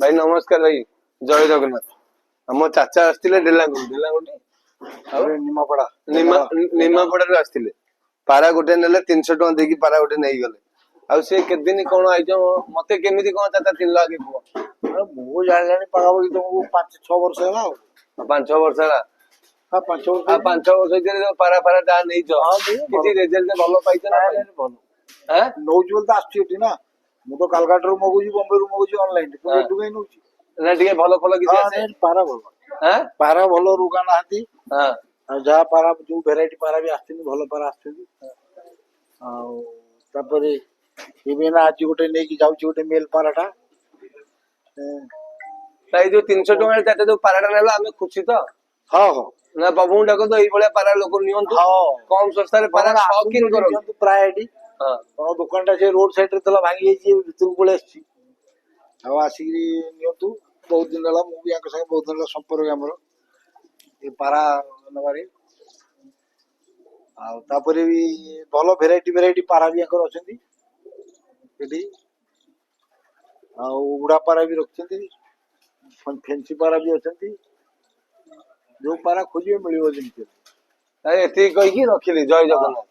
भाई नमस्कार भाई जय जगन्नाथ आम चाचा आसते डेलांगुटी निमापड़ा निमापड़ारू आसते पारा गोटे नेले 300 टका देकी पारा गोटे नहीं गले आउ से केते दिन कोन आइजो मते केमिति कोन चाचा 3 लाख पुआ मु जान पाखापाखि तुमको 5-6 वर्ष है 5-6 वर्ष है हाँ 5 वर्ष 5 वर्ष जो पारा पारा टा नहीं जो किसी रिजल्ट भलो पाइछ ना भल हैं नौची बोलते आसुची ना मु तो कालकाटा रू मगुची बॉम्बे रू मगुची ऑनलाइन तो एटू कहीं नौची ना ठीक भलो फलो किसी आसे पारा भल हैं पारा भल रुगा नाहांती हां जहाँ पारा जो भेराइटी पारा भी आसती भल पारा आसती तापरे ना आज गोटे नहीं कि जाऊँ गोटे मेल पाराटा जो 300 टका चाचा जो पाराटा नेला हमें खुशी तो हाँ हाँ ना बाबू डाको तो ये पारा लोक नियंतु कम सस्ता रे पारा शौकीन करो प्राय एटी हाँ दुकान टा से रोड साइड रे तला भांगी जाई भितर पळे आछि अब आसिकी नियंतु बहुत दिन होला मु भी संगे बहुत दिन संपर्क हमर ये पारा नबारी आ तापरे भी भलो भेराइटी पारा भी आकर अछंती एटी आ उड़ा पारा भी रखछंती फैंसी पारा भी अछंती जो पारा खोजिए मिलियो जिनके एती कहि की रखिली जय जगन्नाथ।